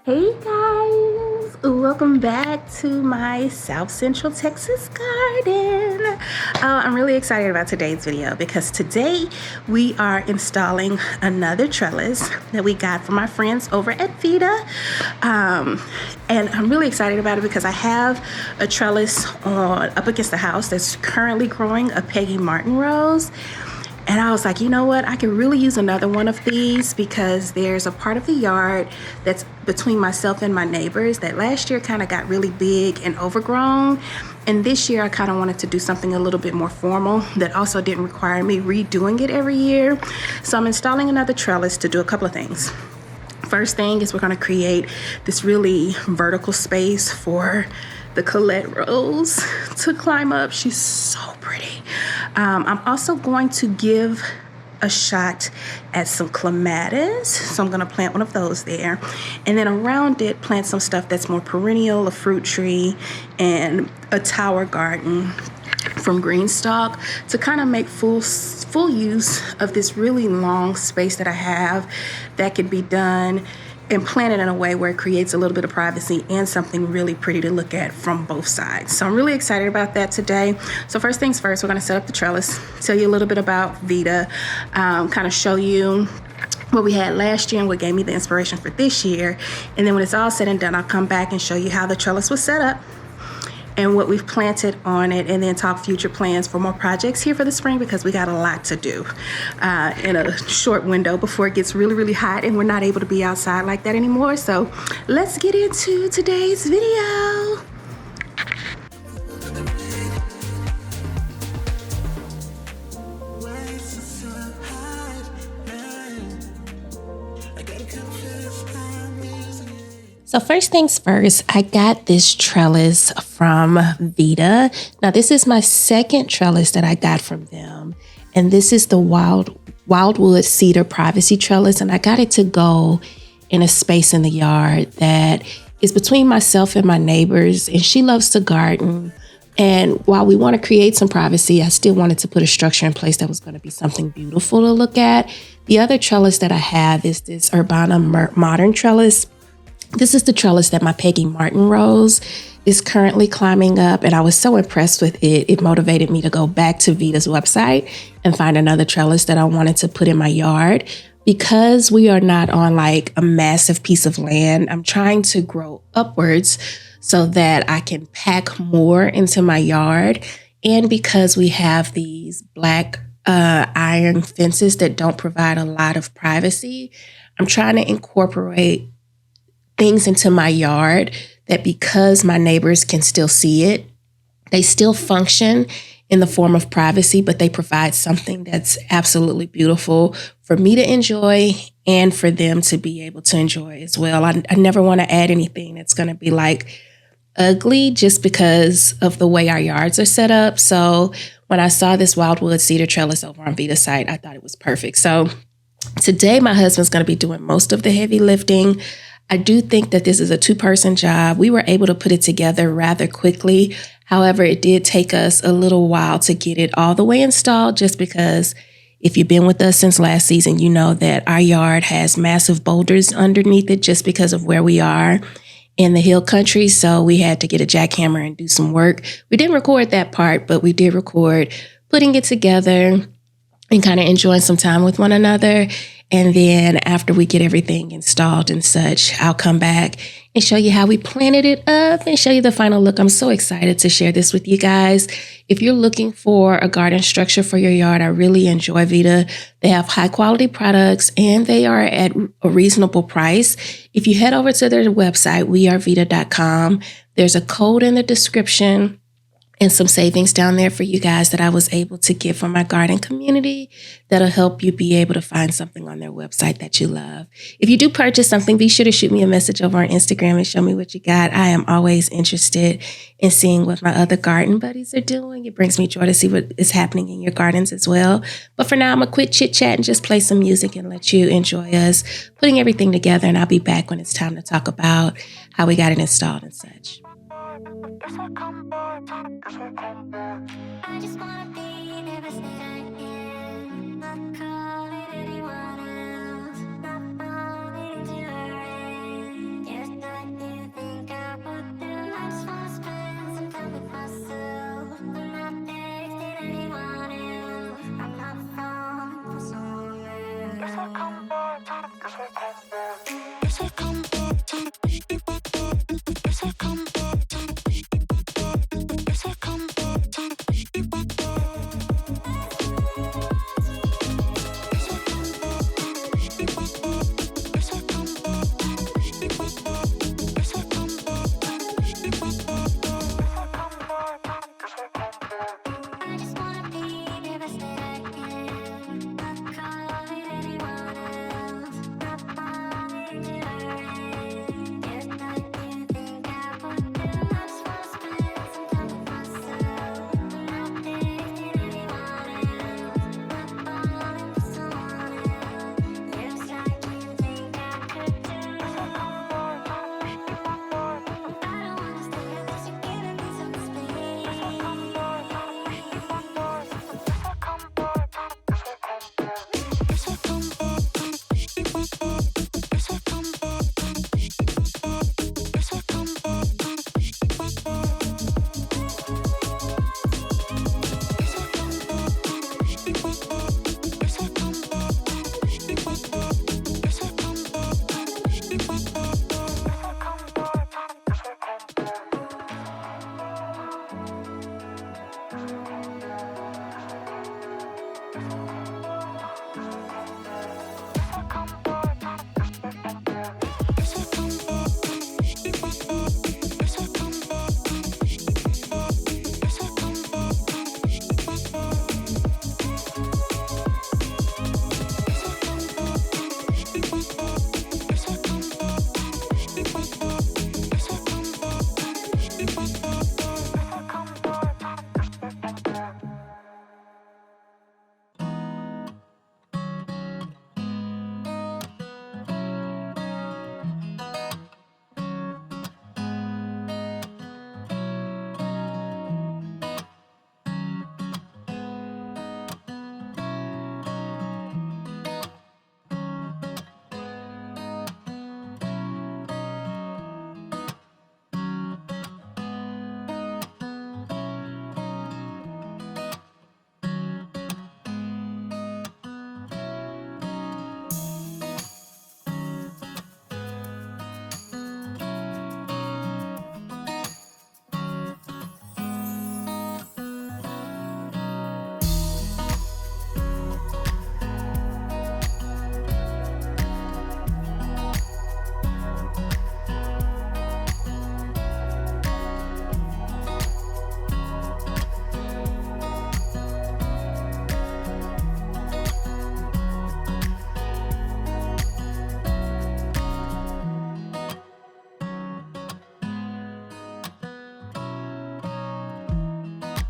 Hey guys, welcome back to my South Central Texas garden. I'm really excited about today's video because today we are installing another trellis that we got from our friends over at Vita. And I'm really excited about it because I have a trellis up against the house that's currently growing a Peggy Martin rose. And I was like, you know what? I could really use another one of these because there's a part of the yard that's between myself and my neighbors that last year kind of got really big and overgrown. And this year I kind of wanted to do something a little bit more formal that also didn't require me redoing it every year. So I'm installing another trellis to do a couple of things. First thing is we're going to create this really vertical space for the Collette rose to climb up. She's so pretty. I'm also going to give a shot at some clematis. So I'm going to plant one of those there. And then around it, plant some stuff that's more perennial, a fruit tree, and a tower garden from Greenstalk to kind of make full use of this really long space that I have that could be done and plan it in a way where it creates a little bit of privacy and something really pretty to look at from both sides. So I'm really excited about that today. So first things first, we're going to set up the trellis, tell you a little bit about Vita, kind of show you what we had last year and what gave me the inspiration for this year. And then when it's all said and done, I'll come back and show you how the trellis was set up and what we've planted on it, and then talk future plans for more projects here for the spring because we got a lot to do in a short window before it gets really, really hot and we're not able to be outside like that anymore. So let's get into today's video. So first things first, I got this trellis from Vita. Now this is my second trellis that I got from them. And this is the Wildwood Cedar Privacy Trellis. And I got it to go in a space in the yard that is between myself and my neighbors. And she loves to garden. And while we want to create some privacy, I still wanted to put a structure in place that was going to be something beautiful to look at. The other trellis that I have is this Urbana Modern Trellis. This is the trellis that my Peggy Martin rose is currently climbing up, and I was so impressed with it. It motivated me to go back to Vita's website and find another trellis that I wanted to put in my yard. Because we are not on like a massive piece of land, I'm trying to grow upwards so that I can pack more into my yard. And because we have these black iron fences that don't provide a lot of privacy, I'm trying to incorporate things into my yard that because my neighbors can still see it, they still function in the form of privacy, but they provide something that's absolutely beautiful for me to enjoy and for them to be able to enjoy as well. I never want to add anything that's going to be like ugly just because of the way our yards are set up. So when I saw this Wildwood Cedar Trellis over on Vita's site, I thought it was perfect. So today my husband's going to be doing most of the heavy lifting. I do think that this is a two-person job. We were able to put it together rather quickly. However, it did take us a little while to get it all the way installed just because if you've been with us since last season, you know that our yard has massive boulders underneath it just because of where we are in the hill country. So we had to get a jackhammer and do some work. We didn't record that part, but we did record putting it together and kind of enjoying some time with one another. And then after we get everything installed and such, I'll come back and show you how we planted it up and show you the final look. I'm so excited to share this with you guys. If you're looking for a garden structure for your yard, I really enjoy Vita. They have high quality products and they are at a reasonable price. If you head over to their website, wearevita.com, there's a code in the description and some savings down there for you guys that I was able to get from my garden community that'll help you be able to find something on their website that you love. If you do purchase something, be sure to shoot me a message over on Instagram and show me what you got. I am always interested in seeing what my other garden buddies are doing. It brings me joy to see what is happening in your gardens as well. But for now, I'm going to quit chit chat and just play some music and let you enjoy us putting everything together. And I'll be back when it's time to talk about how we got it installed and such. I just wanna be the best that I am. Not calling anyone else. Not falling into a rain. Just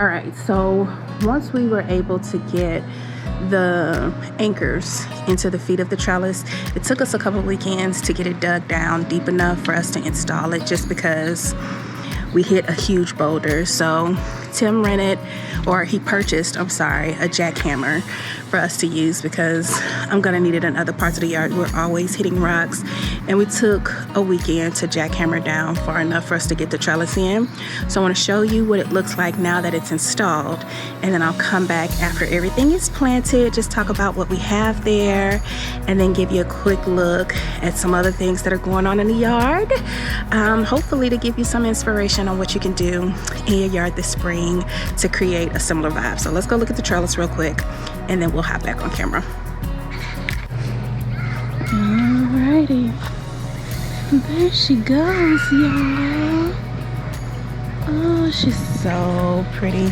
All right, so once we were able to get the anchors into the feet of the trellis, it took us a couple of weekends to get it dug down deep enough for us to install it, just because we hit a huge boulder. So Tim purchased a jackhammer for us to use, because I'm gonna need it in other parts of the yard. We're always hitting rocks, and we took a weekend to jackhammer down far enough for us to get the trellis in. So I want to show you what it looks like now that it's installed, and then I'll come back after everything is planted, just talk about what we have there, and then give you a quick look at some other things that are going on in the yard, hopefully to give you some inspiration on what you can do in your yard this spring to create a similar vibe. So let's go look at the trellis real quick, and then we'll hop back on camera. Alrighty, there she goes, y'all. Oh, she's so pretty.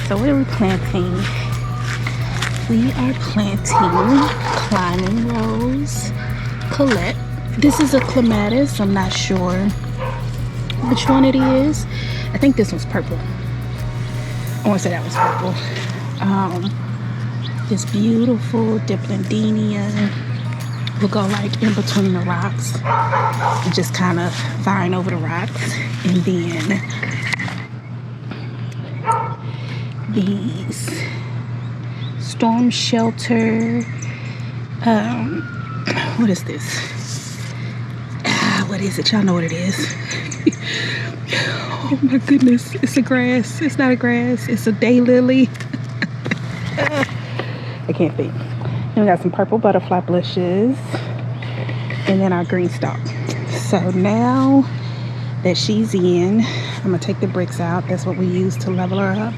So what are we planting? We are planting climbing rose, Collette. This is a clematis. I'm not sure which one it is. I think this one's purple. I want to say that was purple. This beautiful diplandenia will go like in between the rocks and just kind of vine over the rocks. And then these storm shelter, what is this? What is it? Y'all know what it is. Oh my goodness, it's a grass. It's not a grass, it's a daylily. I can't think. Then we got some purple butterfly bushes. and then our Greenstalk. So now that she's in, I'm gonna take the bricks out. That's what we use to level her up.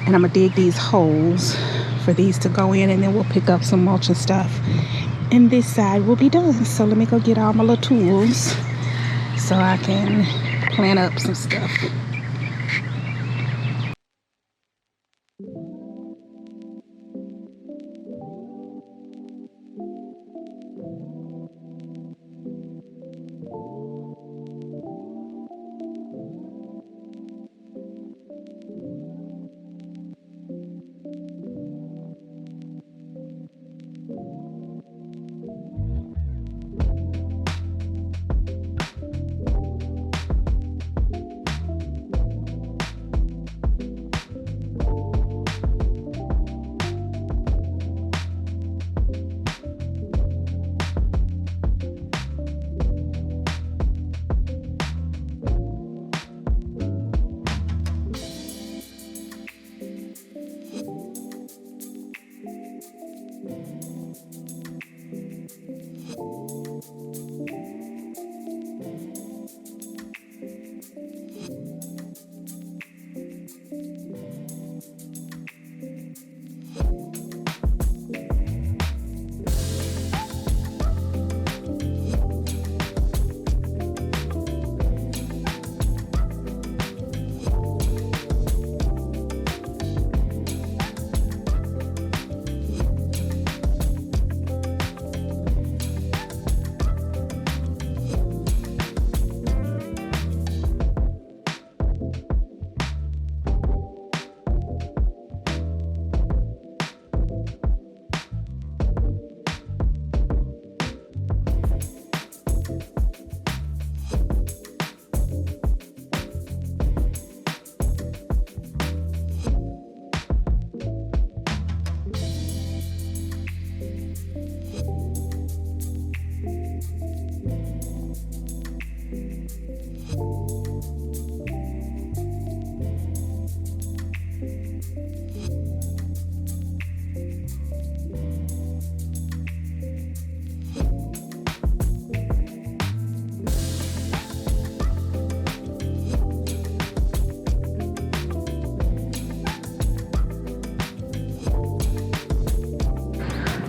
And I'm gonna dig these holes for these to go in, and then we'll pick up some mulch and stuff. And this side will be done. So let me go get all my little tools so I can plant up some stuff.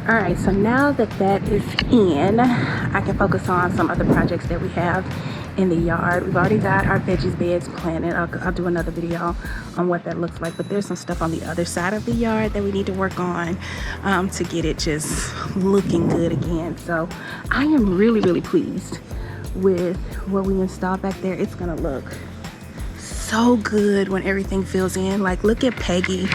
All right, so now that that is in, I can focus on some other projects that we have in the yard. We've already got our veggies beds planted. I'll do another video on what that looks like, but there's some stuff on the other side of the yard that we need to work on to get it just looking good again. So I am really pleased with what we installed back there. It's gonna look so good when everything fills in. Like, look at Peggy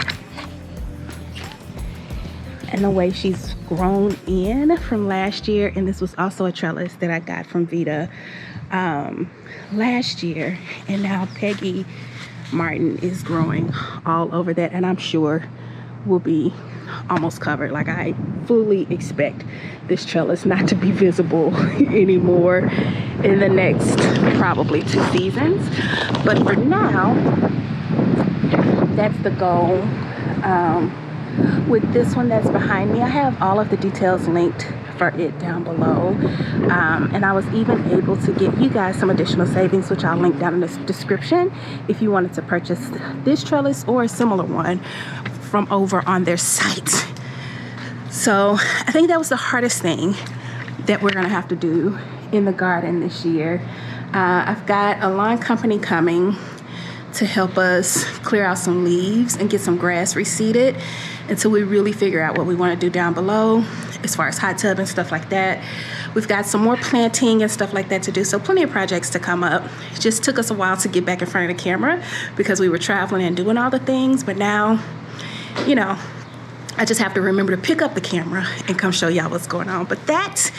and the way she's grown in from last year. And this was also a trellis that I got from Vita last year. And now Peggy Martin is growing all over that, and I'm sure will be almost covered. Like, I fully expect this trellis not to be visible anymore in the next probably 2 seasons. But for now, that's the goal. With this one that's behind me, I have all of the details linked for it down below, and I was even able to get you guys some additional savings, which I'll link down in the description if you wanted to purchase this trellis or a similar one from over on their site. So I think that was the hardest thing that we're gonna have to do in the garden this year. I've got a lawn company coming to help us clear out some leaves and get some grass reseeded until we really figure out what we want to do down below as far as hot tub and stuff like that. We've got some more planting and stuff like that to do, so plenty of projects to come up. It just took us a while to get back in front of the camera because we were traveling and doing all the things, but now, you know, I just have to remember to pick up the camera and come show y'all what's going on. But that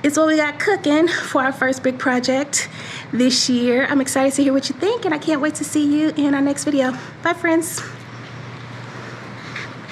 is what we got cooking for our first big project this year. I'm excited to hear what you think, and I can't wait to see you in our next video. Bye, friends.